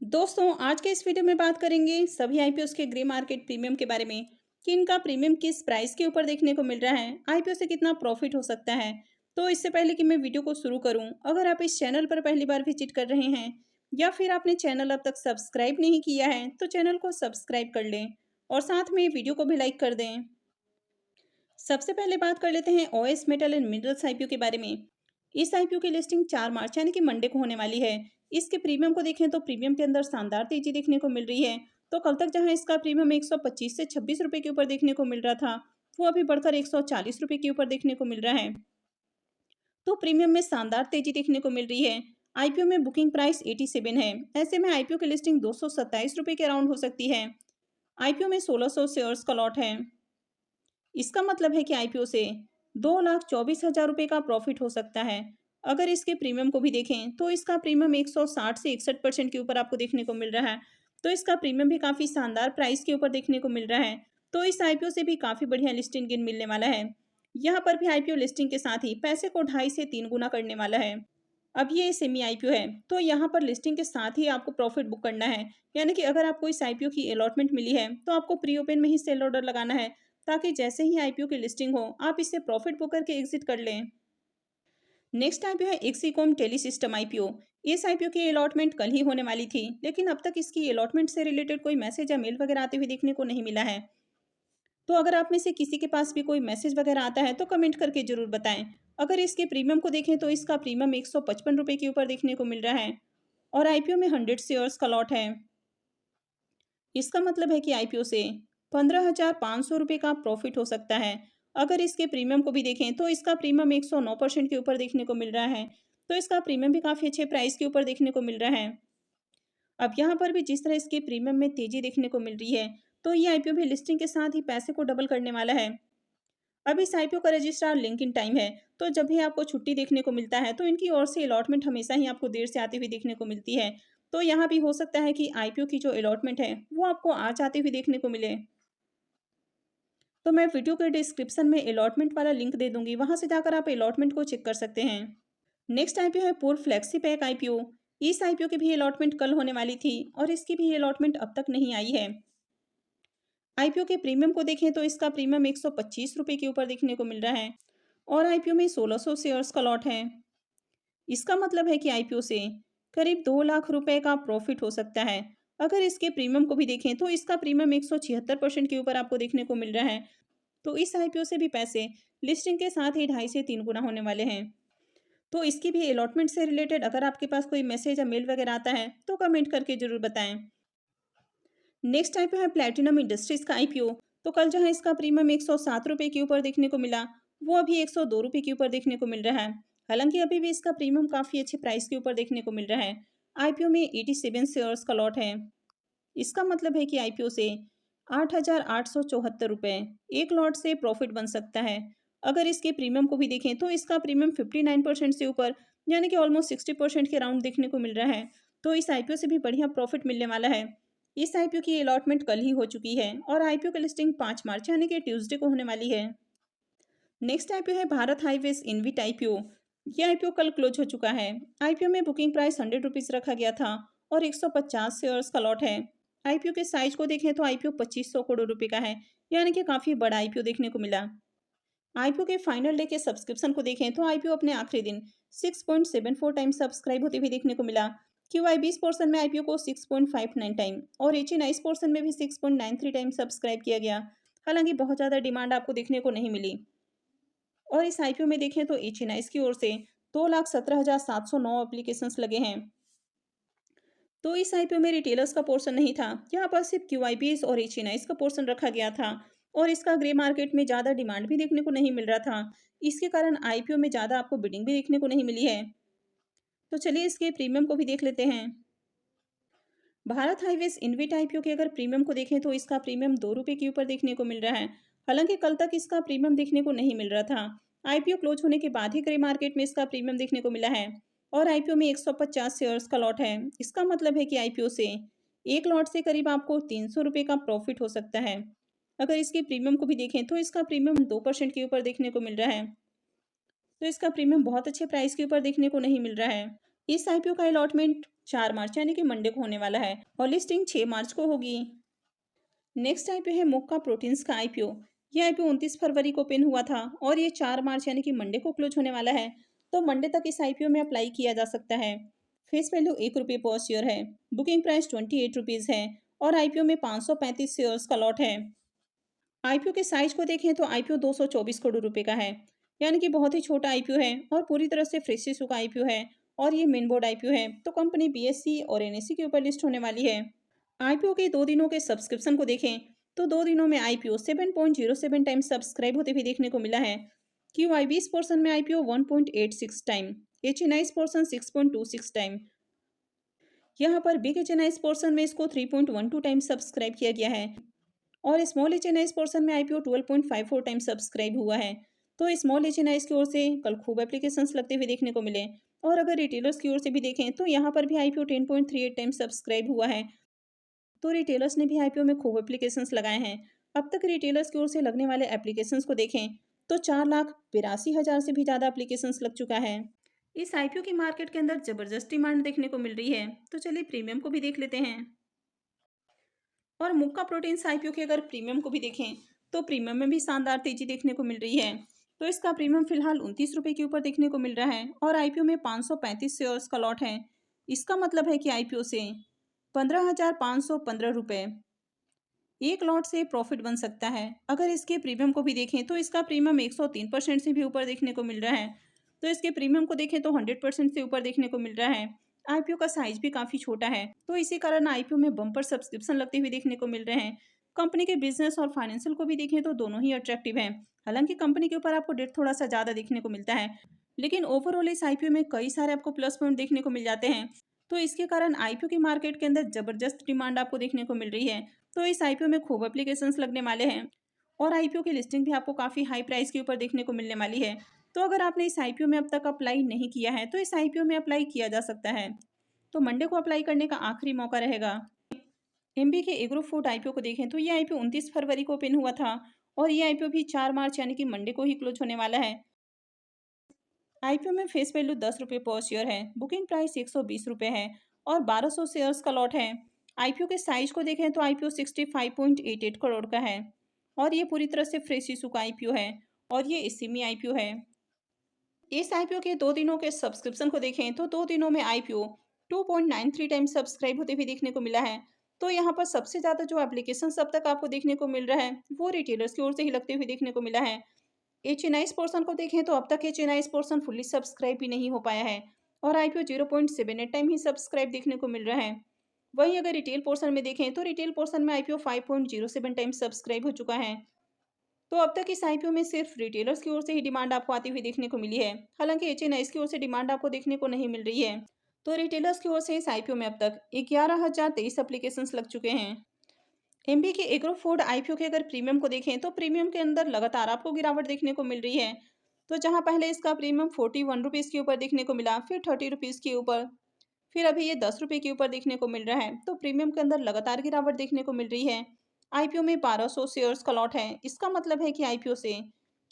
दोस्तों आज के इस वीडियो में बात करेंगे सभी आईपीओ के ग्रे मार्केट प्रीमियम के बारे में कि इनका प्रीमियम किस प्राइस के ऊपर देखने को मिल रहा है, आईपीओ से कितना प्रॉफिट हो सकता है। तो इससे पहले कि मैं वीडियो को शुरू करूं, अगर आप इस चैनल पर पहली बार विजिट कर रहे हैं या फिर आपने चैनल अब तक सब्सक्राइब नहीं किया है तो चैनल को सब्सक्राइब कर लें और साथ में वीडियो को भी लाइक कर दें। सबसे पहले बात कर लेते हैं OS metal and minerals IPO के बारे में। इस आईपीओ की लिस्टिंग 4 मार्च यानी कि मंडे को होने वाली है। इसके प्रीमियम को देखें तो प्रीमियम के अंदर शानदार तेजी देखने को मिल रही है। तो कल तक जहां इसका प्रीमियम 125 से 26 रुपए के ऊपर देखने को मिल रहा था, वो अभी बढ़कर 140 रुपए के ऊपर देखने को मिल रहा है। तो प्रीमियम में शानदार तेजी देखने को मिल रही है। आईपीओ में बुकिंग प्राइस 87 है। ऐसे में आईपीओ की लिस्टिंग 227 रुपए के अराउंड हो सकती है। आईपीओ में 1600 शेयर्स का लॉट है। इसका मतलब है कि आईपीओ से 2,24,000 रुपये का प्रॉफिट हो सकता है। अगर इसके प्रीमियम को भी देखें तो इसका प्रीमियम 160 से 61% के ऊपर आपको देखने को मिल रहा है। तो इसका प्रीमियम भी काफ़ी शानदार प्राइस के ऊपर देखने को मिल रहा है। तो इस आईपीओ से भी काफ़ी बढ़िया लिस्टिंग गेन मिलने वाला है। यहाँ पर भी आईपीओ लिस्टिंग के साथ ही पैसे को 2.5 से 3 गुना करने वाला है। अब ये सेमी आईपीओ है, तो यहाँ पर लिस्टिंग के साथ ही आपको प्रॉफिट बुक करना है। यानी कि अगर आपको इस आईपीओ की अलॉटमेंट मिली है तो आपको प्री ओपन में ही सेल ऑर्डर लगाना है, ताकि जैसे ही आईपीओ की लिस्टिंग हो आप इससे प्रॉफिट बुक करके एग्जिट कर लें। नेक्स्ट आईपीओ है एक्सीकॉम टेली सिस्टम आईपीओ। इस आईपीओ की अलॉटमेंट कल ही होने वाली थी, लेकिन अब तक इसकी अलॉटमेंट से रिलेटेड कोई मैसेज या मेल वगैरह आते हुए देखने को नहीं मिला है। तो अगर आप में से किसी के पास भी कोई मैसेज वगैरह आता है तो कमेंट करके जरूर बताएं। अगर इसके प्रीमियम को देखें तो इसका प्रीमियम 155 रुपये के ऊपर देखने को मिल रहा है और आईपीओ में 100 शेयर्स का लॉट है। इसका मतलब है कि आईपीओ से 15,500 रुपये का प्रॉफिट हो सकता है। अगर इसके प्रीमियम को भी देखें तो इसका प्रीमियम 109% के ऊपर देखने को मिल रहा है। तो इसका प्रीमियम भी काफ़ी अच्छे प्राइस के ऊपर देखने को मिल रहा है। अब यहाँ पर भी जिस तरह इसके प्रीमियम में तेजी देखने को मिल रही है, तो ये आईपीओ भी लिस्टिंग के साथ ही पैसे को डबल करने वाला है। अब इस आईपीओ का रजिस्ट्रार लिंक इन टाइम है, तो जब भी आपको छुट्टी देखने को मिलता है तो इनकी ओर से अलॉटमेंट हमेशा ही आपको देर से आती हुई देखने को मिलती है। तो यहाँ भी हो सकता है कि आईपीओ की जो अलॉटमेंट है वो आपको आज आती हुई देखने को मिले। तो मैं वीडियो के डिस्क्रिप्शन में अलॉटमेंट वाला लिंक दे दूंगी, वहां से जाकर आप अलॉटमेंट को चेक कर सकते हैं। नेक्स्ट आईपीओ है पूर फ्लेक्सी पैक आईपीओ। इस आईपीओ की भी अलॉटमेंट कल होने वाली थी और इसकी भी अलॉटमेंट अब तक नहीं आई है। आईपीओ के प्रीमियम को देखें तो इसका प्रीमियम 125 रुपये के ऊपर देखने को मिल रहा है और आईपीओ में 1600 शेयर्स का लॉट है। इसका मतलब है कि आईपीओ से करीब 2 लाख रुपए का प्रॉफिट हो सकता है। अगर इसके प्रीमियम को भी देखें तो इसका प्रीमियम 176% के ऊपर आपको देखने को मिल रहा है। तो इस आईपीओ से भी पैसे लिस्टिंग के साथ ही 2.5 से 3 गुना होने वाले हैं। तो इसकी भी अलॉटमेंट से रिलेटेड अगर आपके पास कोई मैसेज या मेल वगैरह आता है तो कमेंट करके जरूर बताएं। नेक्स्ट आईपीओ है प्लैटिनम इंडस्ट्रीज का आईपीओ। तो कल जहां इसका प्रीमियम 107 रुपये के ऊपर देखने को मिला, वो अभी 102 रुपये के ऊपर देखने को मिल रहा है। हालांकि अभी भी इसका प्रीमियम काफ़ी अच्छे प्राइस के ऊपर देखने को मिल रहा है। आईपीओ में 87 शेयर्स का लॉट है। इसका मतलब है कि आईपीओ से 8,874 रुपये एक लॉट से प्रॉफिट बन सकता है। अगर इसके प्रीमियम को भी देखें तो इसका प्रीमियम 59% से ऊपर यानी कि ऑलमोस्ट 60% के अराउंड देखने को मिल रहा है। तो इस आईपीओ से भी बढ़िया प्रॉफिट मिलने वाला है। इस आईपीओ की अलॉटमेंट कल ही हो चुकी है और आईपीओ की लिस्टिंग 5 मार्च यानी कि ट्यूसडे को होने वाली है। नेक्स्ट आईपीओ है भारत हाईवेज इनविट आईपीओ। ये आईपीओ कल क्लोज हो चुका है। आईपीओ में बुकिंग प्राइस 100 रुपीज़ रखा गया था और 150 शेयर्स का लॉट है। आईपीओ के साइज को देखें तो आईपीओ 2500 करोड़ रुपए का है, यानी कि काफ़ी बड़ा आईपीओ देखने को मिला। आईपीओ के फाइनल डे के सब्सक्रिप्शन को देखें तो आईपीओ अपने आखिरी दिन 6.74 टाइम सब्सक्राइब होते हुए देखने को मिला। क्यूआई 20 पोर्सन में आईपीओ को 6.59 टाइम और एच नाइस पोर्सन में भी 6.93 टाइम सब्सक्राइब किया गया। हालांकि बहुत ज़्यादा डिमांड आपको देखने को नहीं मिली। और इस आईपीओ में देखें तो एच नाइस की ओर से 2,17,709 एप्लीकेशंस लगे हैं। तो इस आईपीओ में रिटेलर्स का पोर्शन नहीं था, यहाँ पर सिर्फ क्यूआईबीएस और एचएनआईस का पोर्शन रखा गया था और इसका ग्रे मार्केट में ज़्यादा डिमांड भी देखने को नहीं मिल रहा था। इसके कारण आईपीओ में ज़्यादा आपको बिडिंग भी देखने को नहीं मिली है। तो चलिए इसके प्रीमियम को भी देख लेते हैं। भारत हाईवेज इनविट आईपीओ के अगर प्रीमियम को देखें तो इसका प्रीमियम 2 रुपये के ऊपर देखने को मिल रहा है। हालांकि कल तक इसका प्रीमियम देखने को नहीं मिल रहा था। आईपीओ क्लोज होने के बाद ही ग्रे मार्केट में इसका प्रीमियम देखने को मिला है और आईपीओ में 150 शेयर्स का लॉट है। इसका मतलब है कि आईपीओ से एक लॉट से करीब आपको 300 रुपये का प्रॉफिट हो सकता है। अगर इसकी प्रीमियम को भी देखें तो इसका प्रीमियम 2% के ऊपर देखने को मिल रहा है। तो इसका प्रीमियम बहुत अच्छे प्राइस के ऊपर देखने को नहीं मिल रहा है। इस आईपीओ का अलॉटमेंट 4 मार्च यानी कि मंडे को होने वाला है और लिस्टिंग 6 मार्च को होगी। नेक्स्ट आईपीओ है मुक्का प्रोटीन्स का आईपीओ। ये आईपीओ 29 फरवरी को ओपन हुआ था और ये 4 मार्च यानी कि मंडे को क्लोज होने वाला है। तो मंडे तक इस आईपीओ में अप्लाई किया जा सकता है। फेस वैल्यू ₹1 पर शेयर है। बुकिंग प्राइस ₹28 है और आईपीओ में 535 शेयर्स का लॉट है। आईपीओ के साइज को देखें तो आईपीओ 224 करोड़ रुपए का है, यानी कि बहुत ही छोटा आईपीओ है और पूरी तरह से फ्रेश इशू का आईपीओ है और ये मेन बोर्ड आईपीओ है। तो कंपनी बीएसई और एनएसई के ऊपर लिस्ट होने वाली है। आईपीओ के 2 दिनों के सब्सक्रिप्शन को देखें तो 2 दिनों में आईपीओ 7.07 टाइम सब्सक्राइब होते हुए देखने को मिला है। क्यूआईबीस पोर्सन में IPO 1.86 time, HNIs portion 6.26 time. यहाँ पर बिग एचएनआईस पोर्सन में इसको 3.12 टाइम सब्सक्राइब किया गया है और स्मॉल एचएनआईस पोर्सन में आईपीओ 12.54 टाइम सब्सक्राइब हुआ है। तो स्मॉल एचएनआईस की ओर से कल खूब एप्लीकेशंस लगते हुए देखने को मिले और अगर रिटेलर्स की ओर से भी देखें तो यहाँ पर भी आईपीओ 10.38 टाइम सब्सक्राइब हुआ है। तो रिटेलर्स ने भी आईपीओ में खूब एप्लीकेशंस लगाए हैं। अब तक रिटेलर्स की ओर से लगने वाले एप्लीकेशंस को देखें तो 4,82,000 से भी ज़्यादा एप्लीकेशंस लग चुका है। इस आईपीओ की मार्केट के अंदर जबरदस्त डिमांड देखने को मिल रही है। तो चलिए प्रीमियम को भी देख लेते हैं। और मुक्का प्रोटीन्स आईपीओ के अगर प्रीमियम को भी देखें तो प्रीमियम में भी शानदार तेजी देखने को मिल रही है। तो इसका प्रीमियम फिलहाल ₹29 के ऊपर देखने को मिल रहा है और आईपीओ में 535 शेयर्स का लॉट है। इसका मतलब है कि आईपीओ से ₹15,515 एक लॉट से प्रॉफिट बन सकता है। अगर इसके प्रीमियम को भी देखें तो इसका प्रीमियम 103% से भी ऊपर देखने को मिल रहा है। तो इसके प्रीमियम को देखें तो 100% से ऊपर देखने को मिल रहा है। आईपीओ का साइज भी काफ़ी छोटा है, तो इसी कारण आईपीओ में बम्पर सब्सक्रिप्शन लगते हुए देखने को मिल रहे हैं। कंपनी के बिजनेस और फाइनेंशियल को भी देखें तो दोनों ही अट्रैक्टिव हैं। हालांकि कंपनी के ऊपर आपको डेट थोड़ा सा ज़्यादा देखने को मिलता है, लेकिन ओवरऑल इस आईपीओ में कई सारे आपको प्लस पॉइंट देखने को मिल जाते हैं। तो इसके कारण आईपीओ की मार्केट के अंदर जबरदस्त डिमांड आपको देखने को मिल रही है। तो इस आईपीओ में खूब एप्लीकेशंस लगने वाले हैं और आईपीओ की लिस्टिंग भी आपको काफ़ी हाई प्राइस के ऊपर देखने को मिलने वाली है। तो अगर आपने इस आईपीओ में अब तक अप्लाई नहीं किया है तो इस आईपीओ में अप्लाई किया जा सकता है। तो मंडे को अप्लाई करने का आखिरी मौका रहेगा। एमबी के एग्रो फूड आईपीओ को देखें तो ये आईपीओ 29 फरवरी को ओपन हुआ था और ये आईपीओ भी 4 मार्च यानी कि मंडे को ही क्लोज होने वाला है। आईपीओ में फेस वैल्यू ₹10 पर शेयर है। बुकिंग प्राइस ₹120 है और 1200 शेयर्स का लॉट है। आईपीओ के साइज को देखें तो आईपीओ 65.88 करोड़ का है और ये पूरी तरह से फ्रेश इशू का आईपीओ है और ये इसीमी आईपीओ है। इस आईपीओ के 2 दिनों के सब्सक्रिप्शन को देखें तो 2 दिनों में आईपीओ 2.93 टाइम सब्सक्राइब होते हुए देखने को मिला है। तो यहाँ पर सबसे ज़्यादा जो एप्लीकेशन अब तक आपको देखने को मिल रहा है वो रिटेलर्स की ओर से ही लगते हुए देखने को मिला है। एचएनआईस पोर्शन को देखें तो अब तक एचएनआईस पोर्शन फुल्ली सब्सक्राइब भी नहीं हो पाया है और आईपीओ 0.78 टाइम ही सब्सक्राइब देखने को मिल रहा है। वहीं अगर रिटेल पोर्शन में देखें तो रिटेल पोर्शन में आईपीओ 5.07 टाइम सब्सक्राइब हो चुका है। तो अब तक इस आईपीओ में सिर्फ रिटेलर्स की ओर से ही डिमांड आपको आती हुई देखने को मिली है। हालांकि एचएनआईस की ओर से डिमांड आपको देखने को नहीं मिल रही है। तो रिटेलर्स की ओर से इस आईपीओ में अब तक 11,023 एप्लीकेशंस लग चुके हैं। एमबी के एग्रो फूड आईपीओ के अगर प्रीमियम को देखें तो प्रीमियम के अंदर लगातार आपको गिरावट देखने को मिल रही है। तो जहां पहले इसका प्रीमियम ₹41 के ऊपर देखने को मिला, फिर ₹30 के ऊपर, फिर अभी ये ₹10 के ऊपर देखने को मिल रहा है। तो प्रीमियम के अंदर लगातार गिरावट देखने को मिल रही है। आईपीओ में 1200 शेयर्स का लॉट है। इसका मतलब है कि आईपीओ से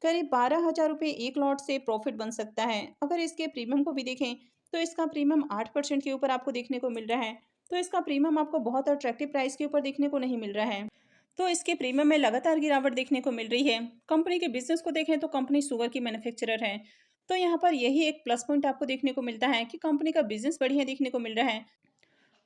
करीब ₹12,000 एक लॉट से प्रॉफिट बन सकता है। अगर इसके प्रीमियम को भी देखें तो इसका प्रीमियम 8% के ऊपर आपको देखने को मिल रहा है। तो इसका प्रीमियम आपको बहुत अट्रैक्टिव प्राइस के ऊपर देखने को नहीं मिल रहा है। तो इसके प्रीमियम में लगातार गिरावट देखने को मिल रही है। कंपनी के बिजनेस को देखें तो कंपनी शुगर की मैन्युफैक्चरर है। तो यहाँ पर यही एक प्लस पॉइंट आपको देखने को मिलता है कि कंपनी का बिजनेस बढ़िया देखने को मिल रहा है।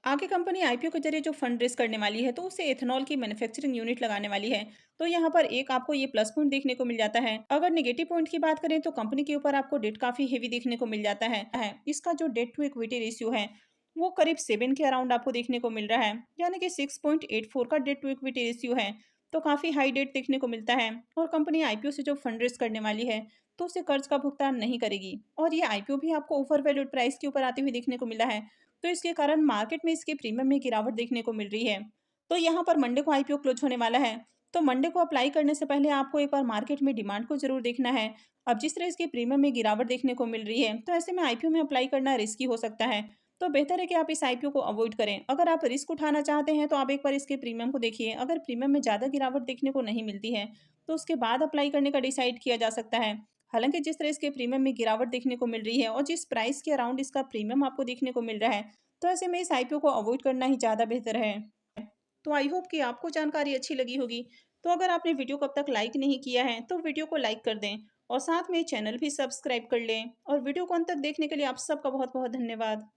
आगे कंपनी आईपीओ के जरिए जो फंड रेज करने वाली है तो उसे एथेनॉल की मैन्युफैक्चरिंग यूनिट लगाने वाली है। तो यहाँ पर एक आपको ये प्लस पॉइंट देखने को मिल जाता है। अगर नेगेटिव पॉइंट की बात करें तो कंपनी के ऊपर आपको डेट काफी हेवी देखने को मिल जाता है। इसका जो डेट टू इक्विटी रेशियो है वो करीब 7 के अराउंड आपको देखने को मिल रहा है, यानी कि 6.84 का डेट टू इक्विटी रेशियो है। तो काफी हाई डेट देखने को मिलता है और कंपनी आईपीओ से जो फंड रेज करने वाली है तो उसे कर्ज का भुगतान नहीं करेगी और ये आईपीओ भी आपको ओवर वैल्यूड प्राइस के ऊपर आते हुए देखने को मिला है। तो इसके कारण मार्केट में इसके प्रीमियम में गिरावट देखने को मिल रही है। तो यहाँ पर मंडे को आईपीओ क्लोज होने वाला है। तो मंडे को अप्लाई करने से पहले आपको एक बार मार्केट में डिमांड को जरूर देखना है। अब जिस तरह इसके प्रीमियम में गिरावट देखने को मिल रही है तो ऐसे में आईपीओ में अप्लाई करना रिस्की हो सकता है। तो बेहतर है कि आप इस आईपीओ को अवॉइड करें। अगर आप रिस्क उठाना चाहते हैं तो आप एक बार इसके प्रीमियम को देखिए। अगर प्रीमियम में ज़्यादा गिरावट देखने को नहीं मिलती है तो उसके बाद अप्लाई करने का डिसाइड किया जा सकता है। हालांकि जिस तरह इसके प्रीमियम में गिरावट देखने को मिल रही है और जिस प्राइस के अराउंड इसका प्रीमियम आपको देखने को मिल रहा है तो ऐसे में इस आईपीओ को अवॉइड करना ही ज़्यादा बेहतर है। तो आई होप कि आपको जानकारी अच्छी लगी होगी। तो अगर आपने वीडियो को अब तक लाइक नहीं किया है तो वीडियो को लाइक कर दें और साथ में चैनल भी सब्सक्राइब कर लें। और वीडियो को अंत तक देखने के लिए आप सबका बहुत बहुत धन्यवाद।